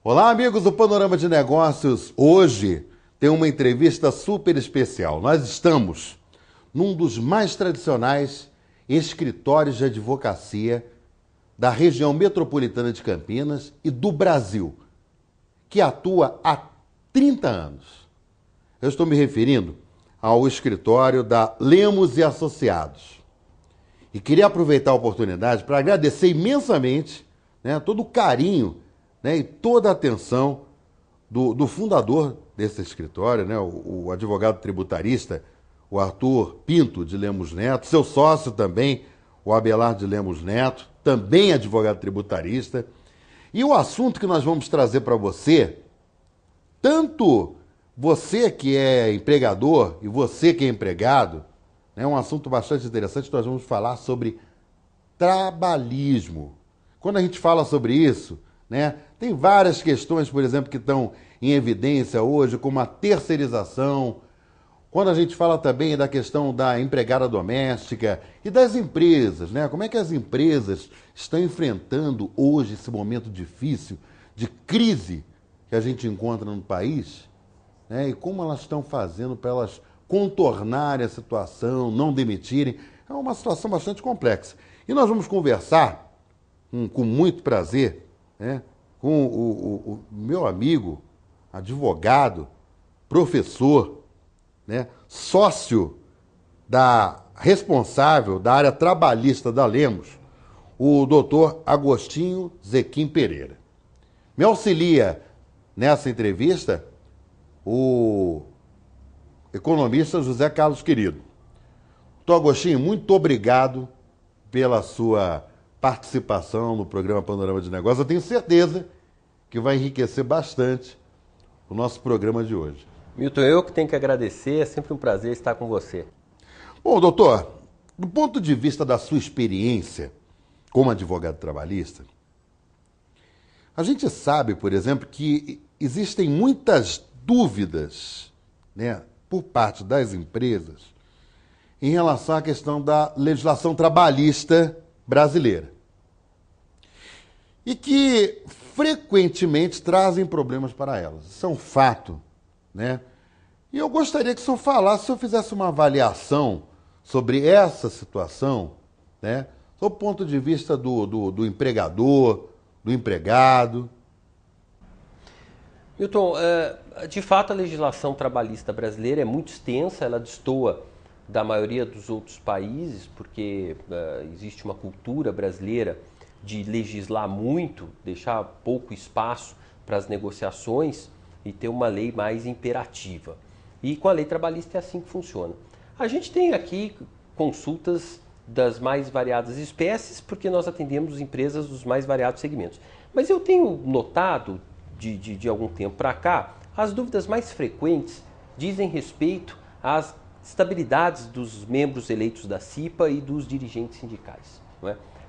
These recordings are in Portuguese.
Olá, amigos do Panorama de Negócios. Hoje tem uma entrevista super especial. Nós estamos num dos mais tradicionais escritórios de advocacia da região metropolitana de Campinas e do Brasil, que atua há 30 anos. Eu estou me referindo ao escritório da Lemos e Associados. E queria aproveitar a oportunidade para agradecer imensamente, todo o carinho, e toda a atenção do fundador desse escritório, o advogado tributarista, o Arthur Pinto de Lemos Neto, seu sócio também, o Abelardo de Lemos Neto, também advogado tributarista. E o assunto que nós vamos trazer para você, tanto você que é empregador e você que é empregado, é um assunto bastante interessante. Nós vamos falar sobre trabalhismo. Quando a gente fala sobre isso, tem várias questões, por exemplo, que estão em evidência hoje, como a terceirização. Quando a gente fala também da questão da empregada doméstica e das empresas, como é que as empresas estão enfrentando hoje esse momento difícil de crise que a gente encontra no país, e como elas estão fazendo para elas contornarem a situação, não demitirem. É uma situação bastante complexa. E nós vamos conversar com muito prazer, com o meu amigo, advogado, professor, sócio responsável da área trabalhista da Lemos, o doutor Agostinho Zequim Pereira. Me auxilia nessa entrevista o economista José Carlos Querido. Doutor Agostinho, muito obrigado pela sua participação no programa Panorama de Negócios. Eu tenho certeza que vai enriquecer bastante o nosso programa de hoje. Milton, eu que tenho que agradecer, é sempre um prazer estar com você. Bom, doutor, do ponto de vista da sua experiência como advogado trabalhista, a gente sabe, por exemplo, que existem muitas dúvidas, por parte das empresas em relação à questão da legislação trabalhista brasileira. E que frequentemente trazem problemas para elas. Isso é um fato, E eu gostaria que o senhor falasse, se eu fizesse uma avaliação sobre essa situação, do ponto de vista do empregador, do empregado. Milton, de fato a legislação trabalhista brasileira é muito extensa, ela destoa da maioria dos outros países, porque existe uma cultura brasileira de legislar muito, deixar pouco espaço para as negociações e ter uma lei mais imperativa. E com a lei trabalhista é assim que funciona. A gente tem aqui consultas das mais variadas espécies, porque nós atendemos empresas dos mais variados segmentos. Mas eu tenho notado, de algum tempo para cá, as dúvidas mais frequentes dizem respeito às estabilidades dos membros eleitos da CIPA e dos dirigentes sindicais.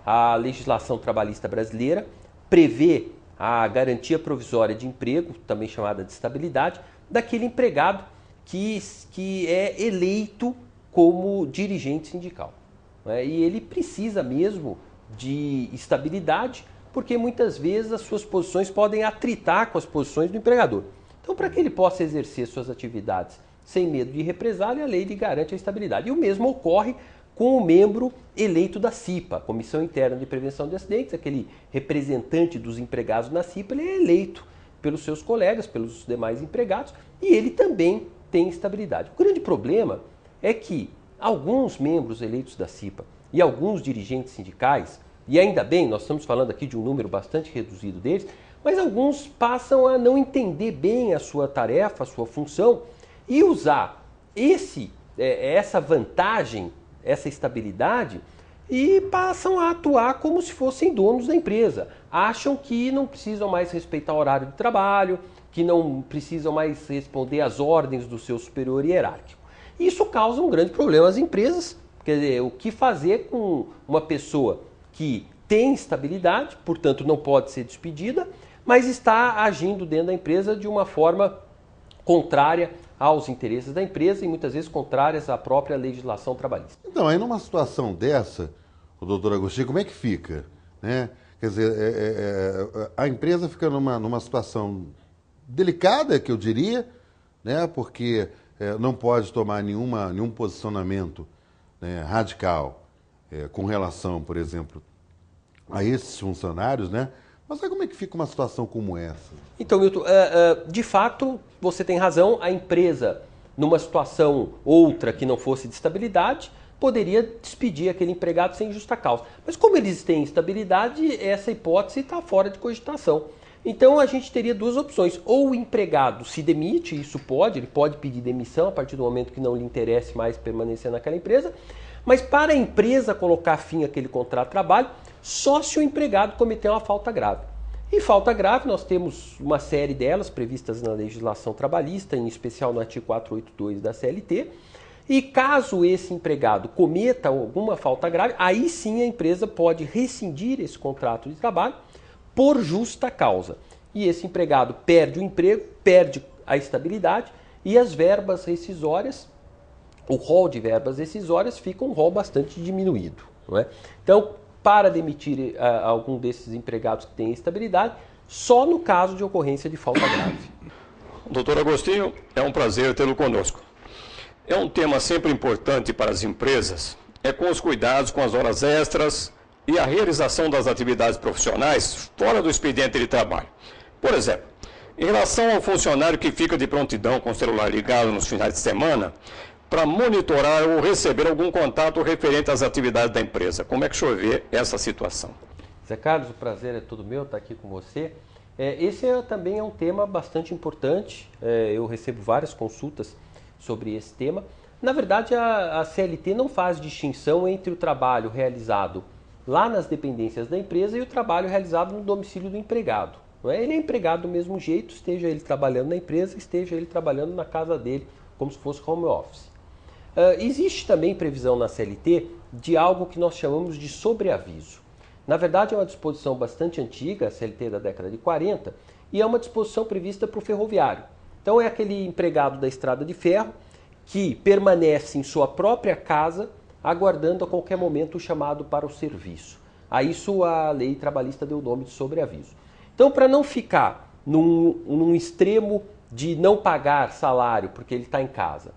A legislação trabalhista brasileira prevê a garantia provisória de emprego, também chamada de estabilidade, daquele empregado que é eleito como dirigente sindical. E ele precisa mesmo de estabilidade, porque muitas vezes as suas posições podem atritar com as posições do empregador. Então, para que ele possa exercer suas atividades sem medo de represália, a lei lhe garante a estabilidade. E o mesmo ocorre com o membro eleito da CIPA, Comissão Interna de Prevenção de Acidentes, aquele representante dos empregados na CIPA, ele é eleito pelos seus colegas, pelos demais empregados, e ele também tem estabilidade. O grande problema é que alguns membros eleitos da CIPA e alguns dirigentes sindicais, e ainda bem, nós estamos falando aqui de um número bastante reduzido deles, mas alguns passam a não entender bem a sua tarefa, a sua função, e usar essa vantagem, essa estabilidade, e passam a atuar como se fossem donos da empresa. Acham que não precisam mais respeitar o horário de trabalho, que não precisam mais responder às ordens do seu superior hierárquico. Isso causa um grande problema às empresas. Quer dizer, o que fazer com uma pessoa que tem estabilidade, portanto não pode ser despedida, mas está agindo dentro da empresa de uma forma contrária aos interesses da empresa e muitas vezes contrárias à própria legislação trabalhista. Então, aí numa situação dessa, o doutor Agostinho, como é que fica? Quer dizer, a empresa fica numa situação delicada, que eu diria, né? Porque não pode tomar nenhum posicionamento, né, radical com relação, por exemplo, a esses funcionários, né? Mas aí como é que fica uma situação como essa? Então, Milton, de fato, você tem razão, a empresa, numa situação outra que não fosse de estabilidade, poderia despedir aquele empregado sem justa causa. Mas como eles têm estabilidade, essa hipótese está fora de cogitação. Então a gente teria duas opções. Ou o empregado se demite, isso pode, ele pode pedir demissão a partir do momento que não lhe interesse mais permanecer naquela empresa, mas para a empresa colocar fim àquele contrato de trabalho, só se o empregado cometer uma falta grave. E falta grave, nós temos uma série delas previstas na legislação trabalhista, em especial no artigo 482 da CLT, e caso esse empregado cometa alguma falta grave, aí sim a empresa pode rescindir esse contrato de trabalho por justa causa. E esse empregado perde o emprego, perde a estabilidade e as verbas rescisórias, o rol de verbas rescisórias fica um rol bastante diminuído. Não é? Então, para demitir algum desses empregados que têm estabilidade, só no caso de ocorrência de falta grave. Doutor Agostinho, é um prazer tê-lo conosco. É um tema sempre importante para as empresas, com os cuidados com as horas extras e a realização das atividades profissionais fora do expediente de trabalho. Por exemplo, em relação ao funcionário que fica de prontidão com o celular ligado nos finais de semana, para monitorar ou receber algum contato referente às atividades da empresa. Como é que o senhor vê essa situação? Zé Carlos, o prazer é todo meu estar aqui com você. Esse também é um tema bastante importante, eu recebo várias consultas sobre esse tema. Na verdade, a CLT não faz distinção entre o trabalho realizado lá nas dependências da empresa e o trabalho realizado no domicílio do empregado. Não é? Ele é empregado do mesmo jeito, esteja ele trabalhando na empresa, esteja ele trabalhando na casa dele, como se fosse home office. Existe também previsão na CLT de algo que nós chamamos de sobreaviso. Na verdade, é uma disposição bastante antiga, a CLT da década de 40, e é uma disposição prevista para o ferroviário. Então, é aquele empregado da estrada de ferro que permanece em sua própria casa, aguardando a qualquer momento o chamado para o serviço. A isso a lei trabalhista deu o nome de sobreaviso. Então, para não ficar num extremo de não pagar salário porque ele está em casa,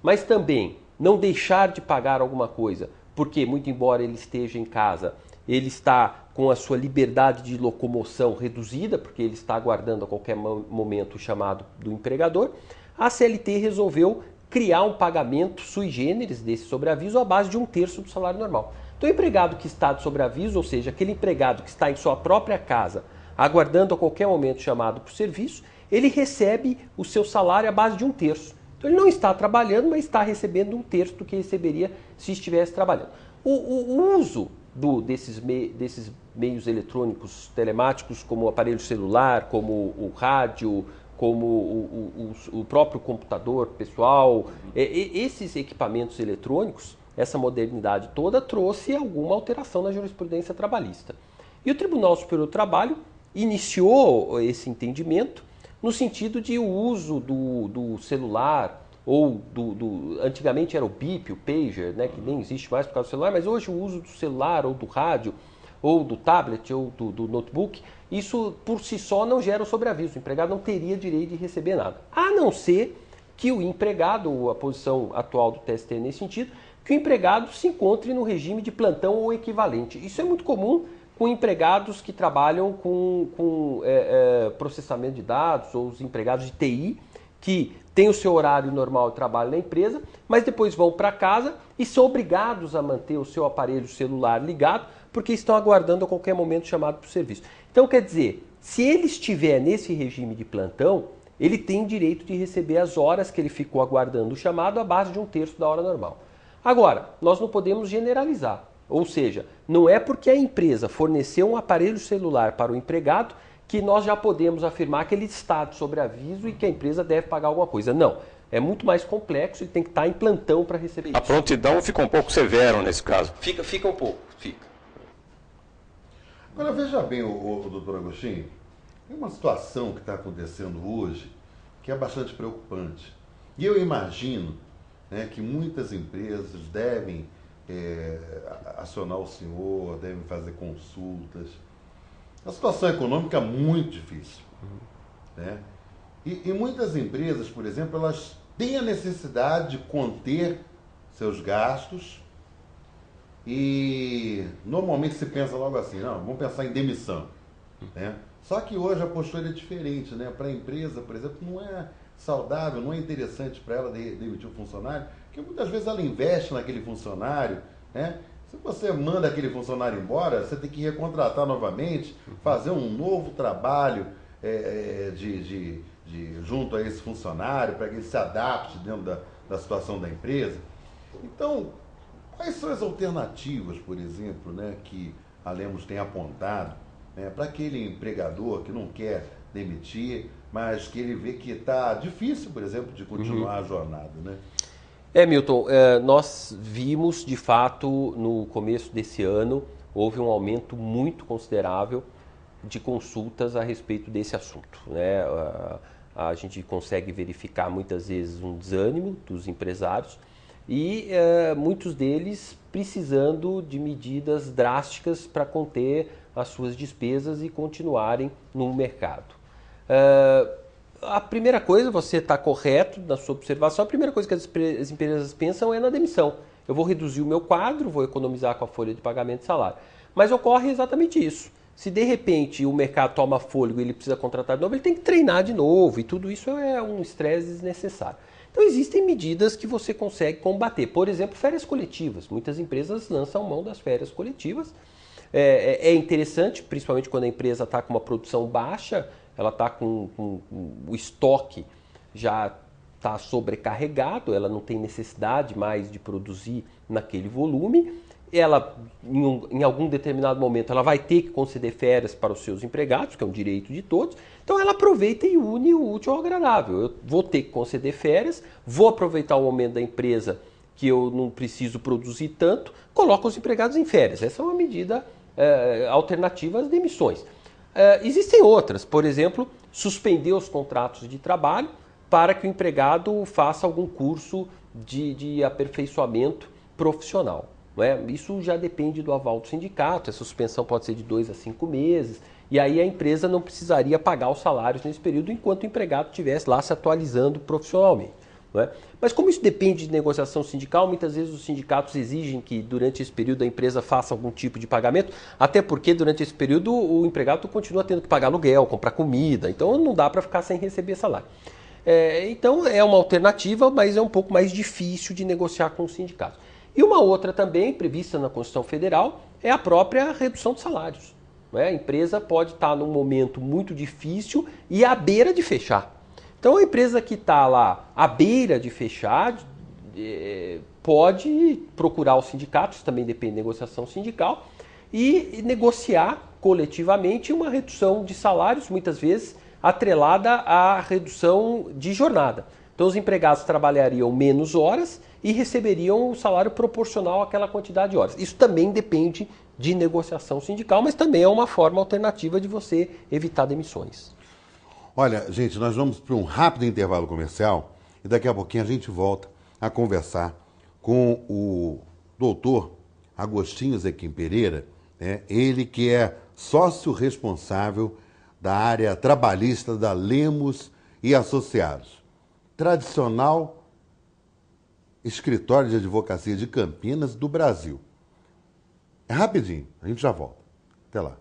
mas também não deixar de pagar alguma coisa, porque, muito embora ele esteja em casa, ele está com a sua liberdade de locomoção reduzida, porque ele está aguardando a qualquer momento o chamado do empregador, a CLT resolveu criar um pagamento sui generis desse sobreaviso à base de 1/3 do salário normal. Então, o empregado que está de sobreaviso, ou seja, aquele empregado que está em sua própria casa, aguardando a qualquer momento chamado para o serviço, ele recebe o seu salário à base de 1/3. Então, ele não está trabalhando, mas está recebendo 1/3 do que receberia se estivesse trabalhando. O uso desses meios eletrônicos telemáticos, como o aparelho celular, como o rádio, como o próprio computador pessoal, esses equipamentos eletrônicos, essa modernidade toda trouxe alguma alteração na jurisprudência trabalhista. E o Tribunal Superior do Trabalho iniciou esse entendimento no sentido de o uso do celular, ou antigamente era o bip, o pager, né, que nem existe mais por causa do celular, mas hoje o uso do celular, ou do rádio, ou do tablet, ou do notebook, isso por si só não gera o sobreaviso. O empregado não teria direito de receber nada. A não ser que o empregado, ou a posição atual do TST nesse sentido, que o empregado se encontre no regime de plantão ou equivalente. Isso é muito comum com empregados que trabalham com processamento de dados, ou os empregados de TI, que têm o seu horário normal de trabalho na empresa, mas depois vão para casa e são obrigados a manter o seu aparelho celular ligado, porque estão aguardando a qualquer momento chamado para o serviço. Então, quer dizer, se ele estiver nesse regime de plantão, ele tem direito de receber as horas que ele ficou aguardando o chamado à base de 1/3 da hora normal. Agora, nós não podemos generalizar. Ou seja, não é porque a empresa forneceu um aparelho celular para o empregado que nós já podemos afirmar que ele está de sobreaviso e que a empresa deve pagar alguma coisa. Não, é muito mais complexo e tem que estar em plantão para receber isso. A prontidão fica um pouco severa nesse caso. Fica um pouco, fica. Agora veja bem, o doutor Agostinho, tem uma situação que está acontecendo hoje que é bastante preocupante. E eu imagino, né, que muitas empresas devem acionar o senhor, devem fazer consultas. uma situação econômica muito difícil. Né? E muitas empresas, por exemplo, elas têm a necessidade de conter seus gastos e normalmente se pensa logo assim, não, vamos pensar em demissão. Né? Só que hoje a postura é diferente, né? Para a empresa, por exemplo, não é saudável, não é interessante para ela demitir um funcionário, porque muitas vezes ela investe naquele funcionário, né? Se você manda aquele funcionário embora, você tem que recontratar novamente, fazer um novo trabalho junto a esse funcionário, para que ele se adapte dentro da situação da empresa. Então, quais são as alternativas, por exemplo, né, que a Lemos tem apontado, né, para aquele empregador que não quer demitir, mas que ele vê que está difícil, por exemplo, de continuar a jornada, né? Milton, nós vimos, de fato, no começo desse ano, houve um aumento muito considerável de consultas a respeito desse assunto. Né? A gente consegue verificar muitas vezes um desânimo dos empresários e muitos deles precisando de medidas drásticas para conter as suas despesas e continuarem no mercado. A primeira coisa, você está correto na sua observação, a primeira coisa que as empresas pensam é na demissão. Eu vou reduzir o meu quadro, vou economizar com a folha de pagamento de salário. Mas ocorre exatamente isso. Se de repente o mercado toma fôlego e ele precisa contratar de novo, ele tem que treinar de novo e tudo isso é um estresse desnecessário. Então existem medidas que você consegue combater. Por exemplo, férias coletivas. Muitas empresas lançam mão das férias coletivas. É interessante, principalmente quando a empresa está com uma produção baixa, ela está com o estoque já está sobrecarregado, ela não tem necessidade mais de produzir naquele volume. Ela, em algum determinado momento, ela vai ter que conceder férias para os seus empregados, que é um direito de todos. Então ela aproveita e une o útil ao agradável. Eu vou ter que conceder férias, vou aproveitar o momento da empresa que eu não preciso produzir tanto, coloco os empregados em férias. Essa é uma medida alternativa às demissões. Existem outras, por exemplo, suspender os contratos de trabalho para que o empregado faça algum curso de aperfeiçoamento profissional. Não é? Isso já depende do aval do sindicato, a suspensão pode ser de 2 a 5 meses, e aí a empresa não precisaria pagar os salários nesse período enquanto o empregado estivesse lá se atualizando profissionalmente. Não é? Mas como isso depende de negociação sindical, muitas vezes os sindicatos exigem que durante esse período a empresa faça algum tipo de pagamento, até porque durante esse período o empregado continua tendo que pagar aluguel, comprar comida, então não dá para ficar sem receber salário. Então é uma alternativa, mas é um pouco mais difícil de negociar com os sindicatos. E uma outra também, prevista na Constituição Federal, é a própria redução de salários. Não é? A empresa pode estar num momento muito difícil e à beira de fechar. Então a empresa que está lá à beira de fechar pode procurar os sindicatos, também depende da negociação sindical, e negociar coletivamente uma redução de salários, muitas vezes atrelada à redução de jornada. Então os empregados trabalhariam menos horas e receberiam um salário proporcional àquela quantidade de horas. Isso também depende de negociação sindical, mas também é uma forma alternativa de você evitar demissões. Olha, gente, nós vamos para um rápido intervalo comercial e daqui a pouquinho a gente volta a conversar com o doutor Agostinho Zequim Pereira, né? Ele que é sócio responsável da área trabalhista da Lemos e Associados, tradicional escritório de advocacia de Campinas do Brasil. É rapidinho, a gente já volta. Até lá.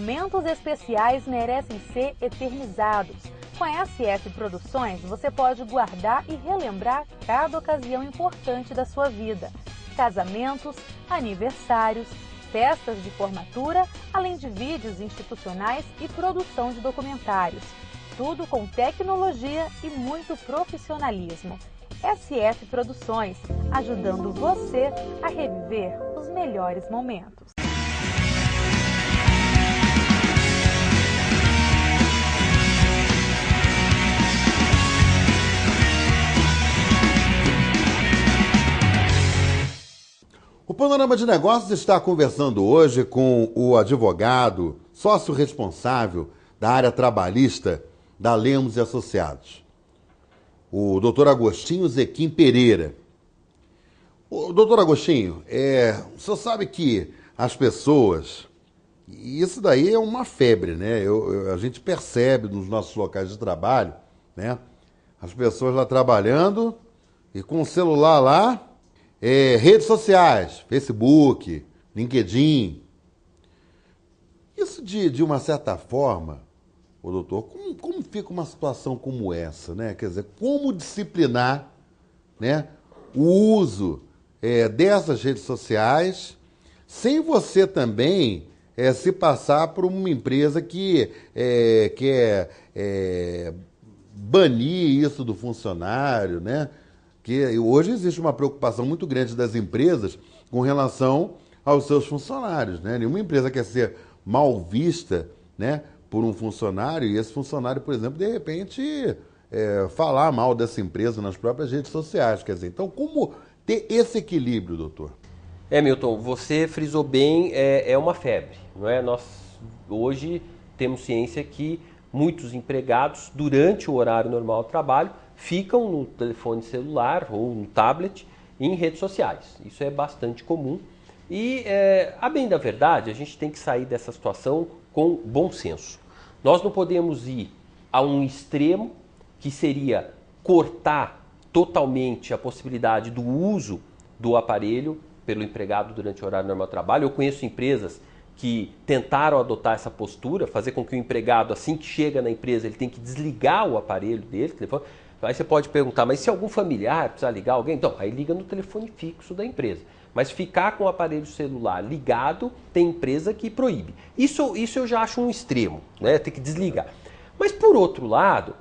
momentos especiais merecem ser eternizados. Com a SF Produções, você pode guardar e relembrar cada ocasião importante da sua vida. Casamentos, aniversários, festas de formatura, além de vídeos institucionais e produção de documentários. Tudo com tecnologia e muito profissionalismo. SF Produções, ajudando você a reviver os melhores momentos. O Panorama de Negócios está conversando hoje com o advogado, sócio responsável da área trabalhista da Lemos e Associados, o doutor Agostinho Zequim Pereira. O doutor Agostinho, o senhor sabe que as pessoas, e isso daí é uma febre, né? A gente percebe nos nossos locais de trabalho, né? As pessoas lá trabalhando e com o celular lá, redes sociais, Facebook, LinkedIn. Isso de uma certa forma, ô doutor, como fica uma situação como essa, né? Quer dizer, como disciplinar, né, o uso dessas redes sociais sem você também se passar por uma empresa que quer banir isso do funcionário, né? Que hoje existe uma preocupação muito grande das empresas com relação aos seus funcionários, né? Nenhuma empresa quer ser mal vista, né, por um funcionário, e esse funcionário, por exemplo, de repente falar mal dessa empresa nas próprias redes sociais. Quer dizer, então como ter esse equilíbrio, doutor? Milton, você frisou bem, é uma febre, não é? Nós hoje temos ciência que muitos empregados, durante o horário normal do trabalho, ficam no telefone celular ou no tablet em redes sociais. Isso é bastante comum e, a bem da verdade, a gente tem que sair dessa situação com bom senso. Nós não podemos ir a um extremo que seria cortar totalmente a possibilidade do uso do aparelho pelo empregado durante o horário normal do trabalho. Eu conheço empresas que tentaram adotar essa postura, fazer com que o empregado, assim que chega na empresa, ele tem que desligar o aparelho dele, telefone. Aí você pode perguntar, mas se algum familiar precisar ligar alguém? Então, aí liga no telefone fixo da empresa. Mas ficar com o aparelho celular ligado, tem empresa que proíbe. Isso eu já acho um extremo, né? Tem que desligar. Mas, por outro lado,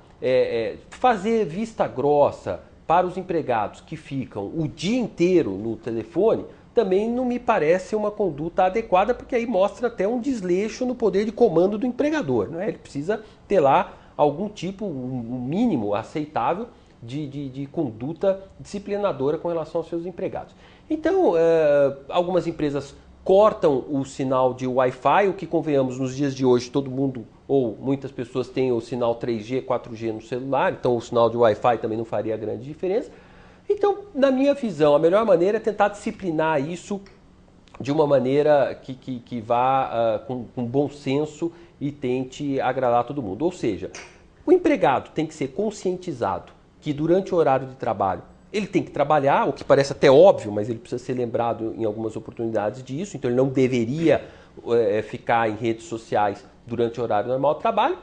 fazer vista grossa para os empregados que ficam o dia inteiro no telefone, também não me parece uma conduta adequada, porque aí mostra até um desleixo no poder de comando do empregador, não é? Ele precisa ter lá algum tipo, um mínimo aceitável de conduta disciplinadora com relação aos seus empregados. Então, algumas empresas cortam o sinal de Wi-Fi, o que, convenhamos, nos dias de hoje todo mundo, ou muitas pessoas têm o sinal 3G, 4G no celular, então o sinal de Wi-Fi também não faria grande diferença. Então, na minha visão, a melhor maneira é tentar disciplinar isso de uma maneira que vá com bom senso e tente agradar todo mundo. Ou seja, o empregado tem que ser conscientizado que durante o horário de trabalho ele tem que trabalhar, o que parece até óbvio, mas ele precisa ser lembrado em algumas oportunidades disso, então ele não deveria ficar em redes sociais durante o horário normal de trabalho,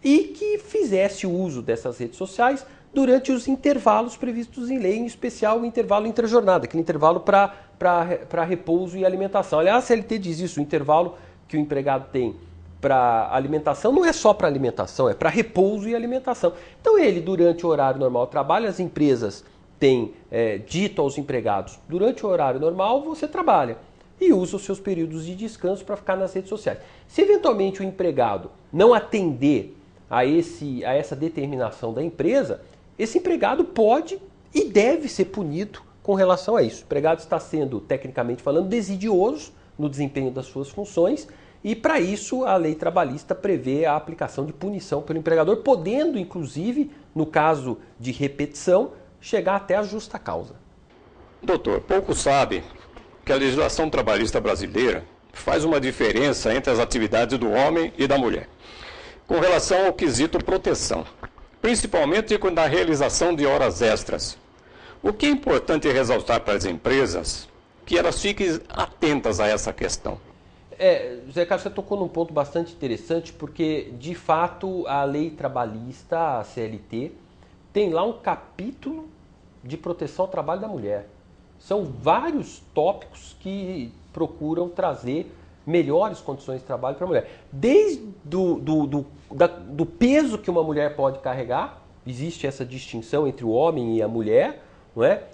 e que fizesse uso dessas redes sociais durante os intervalos previstos em lei, em especial o intervalo intrajornada, aquele intervalo para repouso e alimentação. Aliás, a CLT diz isso, o intervalo que o empregado tem para alimentação não é só para alimentação, é para repouso e alimentação. Então ele, durante o horário normal de trabalho, as empresas têm dito aos empregados, durante o horário normal você trabalha e usa os seus períodos de descanso para ficar nas redes sociais. Se eventualmente o empregado não atender a essa determinação da empresa, esse empregado pode e deve ser punido com relação a isso. O empregado está sendo, tecnicamente falando, desidioso no desempenho das suas funções, e para isso a lei trabalhista prevê a aplicação de punição pelo empregador, podendo, inclusive, no caso de repetição, chegar até a justa causa. Doutor, pouco sabe que a legislação trabalhista brasileira faz uma diferença entre as atividades do homem e da mulher, com relação ao quesito proteção, principalmente na realização de horas extras. O que é importante ressaltar para as empresas que elas fiquem atentas a essa questão. José Carlos, você tocou num ponto bastante interessante, porque, de fato, a lei trabalhista, a CLT, tem lá um capítulo de proteção ao trabalho da mulher. São vários tópicos que procuram trazer melhores condições de trabalho para a mulher. Desde do peso que uma mulher pode carregar, existe essa distinção entre o homem e a mulher, não é?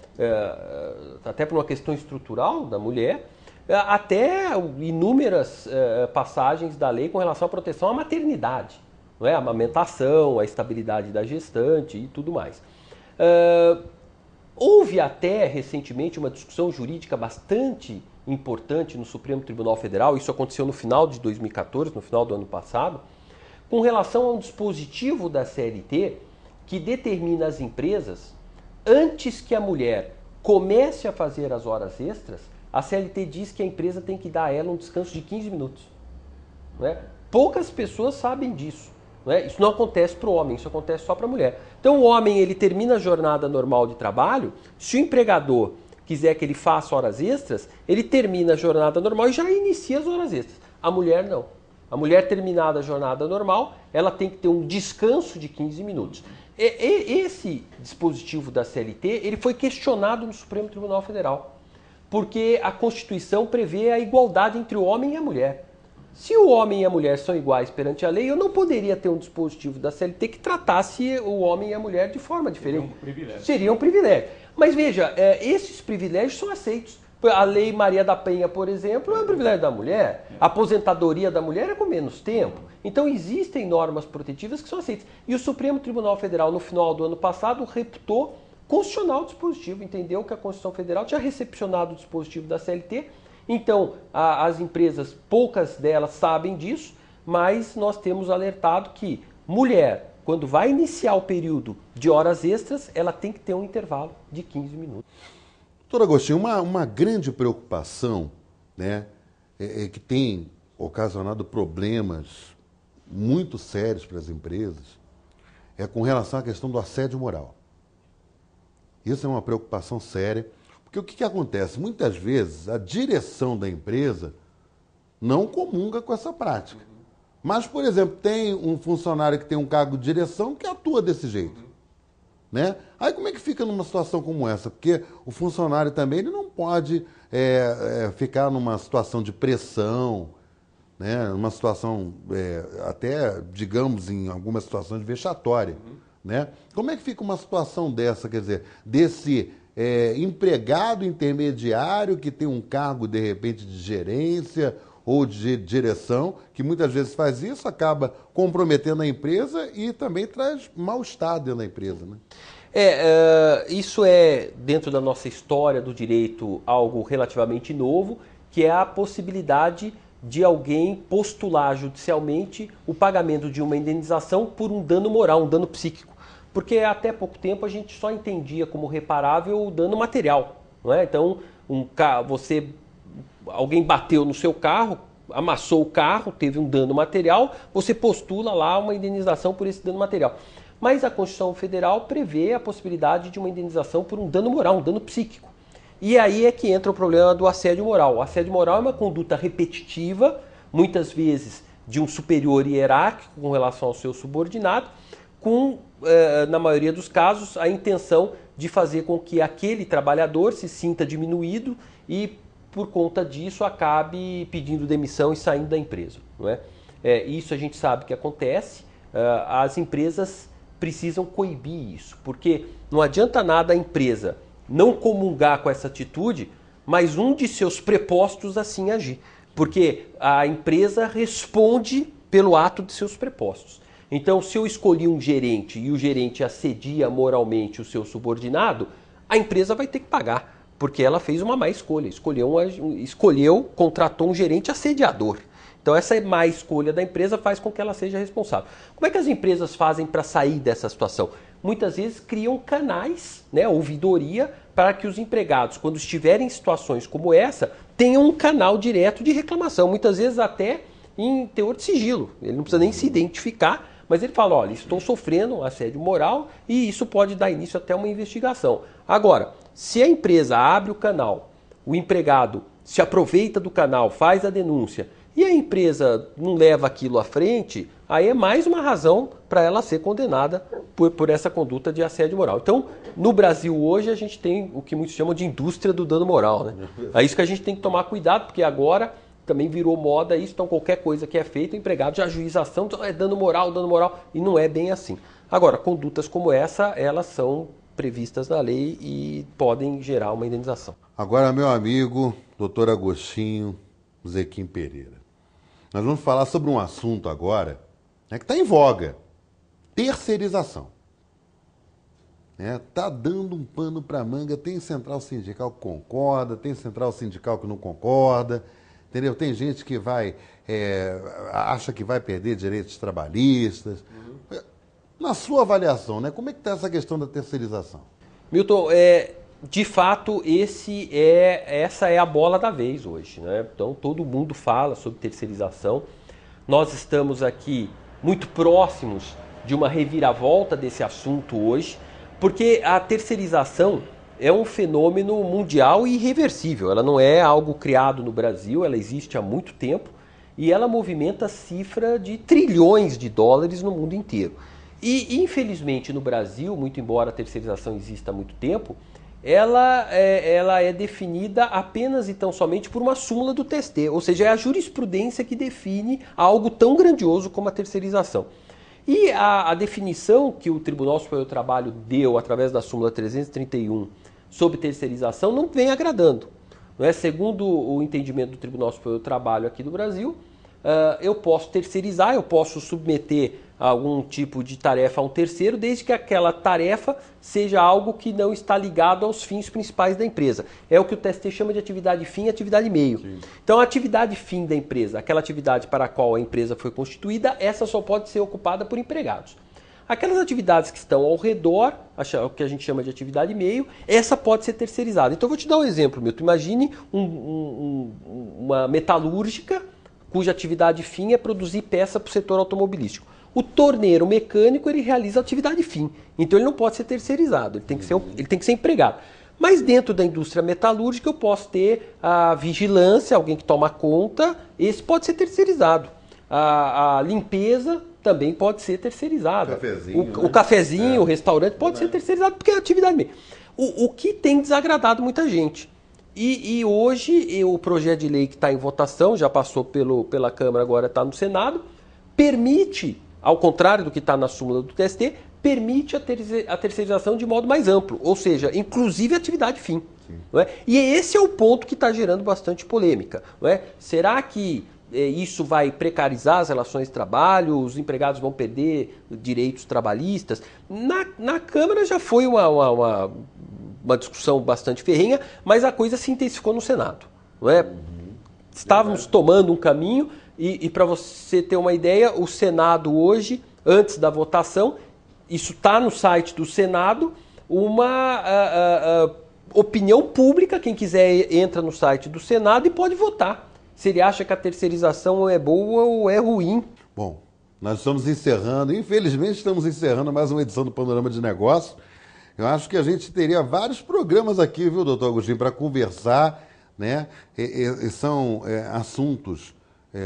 Até por uma questão estrutural da mulher, até inúmeras passagens da lei com relação à proteção à maternidade, não é? A amamentação, a estabilidade da gestante e tudo mais. Houve até recentemente uma discussão jurídica bastante importante no Supremo Tribunal Federal, isso aconteceu no final de 2014, no final do ano passado, com relação a um dispositivo da CLT que determina às empresas, antes que a mulher comece a fazer as horas extras, a CLT diz que a empresa tem que dar a ela um descanso de 15 minutos. Não é? Poucas pessoas sabem disso. Não é? Isso não acontece para o homem, isso acontece só para a mulher. Então o homem ele termina a jornada normal de trabalho, se o empregador quiser que ele faça horas extras, ele termina a jornada normal e já inicia as horas extras. A mulher não. A mulher terminada a jornada normal, ela tem que ter um descanso de 15 minutos. Esse dispositivo da CLT ele foi questionado no Supremo Tribunal Federal, porque a Constituição prevê a igualdade entre o homem e a mulher. Se o homem e a mulher são iguais perante a lei, eu não poderia ter um dispositivo da CLT que tratasse o homem e a mulher de forma diferente. Seria um privilégio. Mas veja, esses privilégios são aceitos. A Lei Maria da Penha, por exemplo, é um privilégio da mulher. A aposentadoria da mulher é com menos tempo. Então existem normas protetivas que são aceitas. E o Supremo Tribunal Federal, no final do ano passado, reputou constitucional o dispositivo. Entendeu que a Constituição Federal tinha recepcionado o dispositivo da CLT. Então, as empresas, poucas delas sabem disso, mas nós temos alertado que mulher, quando vai iniciar o período de horas extras, ela tem que ter um intervalo de 15 minutos. Doutor Agostinho, uma grande preocupação, né, que tem ocasionado problemas muito sérios para as empresas é com relação à questão do assédio moral. Isso é uma preocupação séria, porque o que acontece? Muitas vezes a direção da empresa não comunga com essa prática. Mas, por exemplo, tem um funcionário que tem um cargo de direção que atua desse jeito. Né? Aí como é que fica numa situação como essa? Porque o funcionário também ele não pode ficar numa situação de pressão, né? Numa situação até, digamos, em algumas situações vexatória. Né? Como é que fica uma situação dessa, quer dizer, desse empregado intermediário que tem um cargo, de repente, de gerência ou de direção, que muitas vezes faz isso, acaba comprometendo a empresa e também traz mal-estar dentro da empresa, né? Isso é, dentro da nossa história do direito, algo relativamente novo, que é a possibilidade de alguém postular judicialmente o pagamento de uma indenização por um dano moral, um dano psíquico. Porque até pouco tempo a gente só entendia como reparável o dano material. Não é? Então, alguém bateu no seu carro, amassou o carro, teve um dano material, você postula lá uma indenização por esse dano material. Mas a Constituição Federal prevê a possibilidade de uma indenização por um dano moral, um dano psíquico. E aí é que entra o problema do assédio moral. O assédio moral é uma conduta repetitiva, muitas vezes de um superior hierárquico com relação ao seu subordinado, com, na maioria dos casos, a intenção de fazer com que aquele trabalhador se sinta diminuído e, por conta disso, acabe pedindo demissão e saindo da empresa. Não é? Isso a gente sabe que acontece. As empresas precisam coibir isso, porque não adianta nada a empresa não comungar com essa atitude, mas um de seus prepostos assim agir. Porque a empresa responde pelo ato de seus prepostos. Então, se eu escolhi um gerente e o gerente assedia moralmente o seu subordinado, a empresa vai ter que pagar, porque ela fez uma má escolha. Contratou um gerente assediador. Então, essa má escolha da empresa faz com que ela seja responsável. Como é que as empresas fazem para sair dessa situação? Muitas vezes criam canais, né, ouvidoria, para que os empregados, quando estiverem em situações como essa, tenham um canal direto de reclamação. Muitas vezes até em teor de sigilo. Ele não precisa nem se identificar, mas ele fala, olha, estou sofrendo assédio moral e isso pode dar início até uma investigação. Agora, se a empresa abre o canal, o empregado se aproveita do canal, faz a denúncia e a empresa não leva aquilo à frente, aí é mais uma razão para ela ser condenada por essa conduta de assédio moral. Então, no Brasil hoje, a gente tem o que muitos chamam de indústria do dano moral, né? É isso que a gente tem que tomar cuidado, porque agora também virou moda isso, então qualquer coisa que é feita, o empregado já ajuiza a ação, então é dano moral, e não é bem assim. Agora, condutas como essa, elas são previstas na lei e podem gerar uma indenização. Agora, meu amigo, doutor Agostinho Zequim Pereira, nós vamos falar sobre um assunto agora, né, que está em voga, terceirização. Está dando um pano para a manga, tem central sindical que concorda, tem central sindical que não concorda, entendeu? Tem gente que acha que vai perder direitos trabalhistas. Na sua avaliação, né, como é que está essa questão da terceirização? Milton, de fato, essa é a bola da vez hoje, né? Então, todo mundo fala sobre terceirização. Nós estamos aqui muito próximos de uma reviravolta desse assunto hoje, porque a terceirização é um fenômeno mundial e irreversível. Ela não é algo criado no Brasil, ela existe há muito tempo e ela movimenta cifra de trilhões de dólares no mundo inteiro. E, infelizmente, no Brasil, muito embora a terceirização exista há muito tempo, ela é definida apenas e tão somente por uma súmula do TST, ou seja, é a jurisprudência que define algo tão grandioso como a terceirização. E a definição que o Tribunal Superior do Trabalho deu através da súmula 331 sobre terceirização não vem agradando. Não é? Segundo o entendimento do Tribunal Superior do Trabalho aqui do Brasil, eu posso terceirizar, eu posso submeter algum tipo de tarefa a um terceiro, desde que aquela tarefa seja algo que não está ligado aos fins principais da empresa. É o que o TST chama de atividade fim e atividade meio. Sim. Então, a atividade fim da empresa, aquela atividade para a qual a empresa foi constituída, essa só pode ser ocupada por empregados. Aquelas atividades que estão ao redor, o que a gente chama de atividade meio, essa pode ser terceirizada. Então, eu vou te dar um exemplo, Milton. Imagine uma metalúrgica cuja atividade fim é produzir peça para o setor automobilístico. O torneiro mecânico, ele realiza atividade fim, então ele não pode ser terceirizado, ele tem que ser empregado. Mas dentro da indústria metalúrgica eu posso ter a vigilância, alguém que toma conta, esse pode ser terceirizado. A limpeza também pode ser terceirizada. O cafezinho, o restaurante pode ser terceirizado porque é atividade meio. O que tem desagradado muita gente. E hoje o projeto de lei que está em votação, já passou pela Câmara, agora está no Senado, permite, ao contrário do que está na súmula do TST, permite a terceirização de modo mais amplo, ou seja, inclusive atividade fim. Não é? E esse é o ponto que está gerando bastante polêmica. Não é? Será que isso vai precarizar as relações de trabalho, os empregados vão perder direitos trabalhistas? Na Câmara já foi uma discussão bastante ferrenha, mas a coisa se intensificou no Senado. Não é? Estávamos tomando um caminho e para você ter uma ideia, o Senado hoje, antes da votação, isso está no site do Senado, uma opinião pública, quem quiser entra no site do Senado e pode votar se ele acha que a terceirização é boa ou é ruim. Bom, nós estamos encerrando, infelizmente estamos encerrando mais uma edição do Panorama de Negócios. Eu acho que a gente teria vários programas aqui, viu, doutor Agostinho, para conversar, né? E são assuntos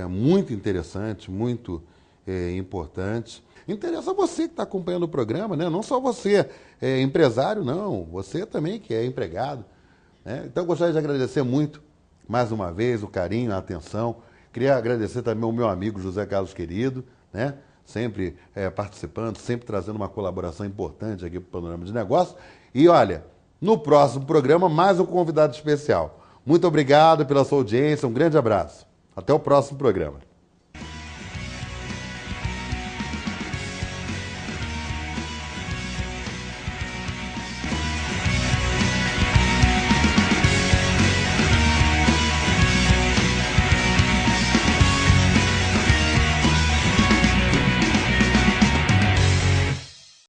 muito interessantes, muito importantes. Interessa você que está acompanhando o programa, né? Não só você, empresário, não. Você também que é empregado. Né? Então, eu gostaria de agradecer muito, mais uma vez, o carinho, a atenção. Queria agradecer também ao meu amigo José Carlos Querido, né? Sempre participando, sempre trazendo uma colaboração importante aqui para o Panorama de Negócios. E olha, no próximo programa, mais um convidado especial. Muito obrigado pela sua audiência, um grande abraço. Até o próximo programa.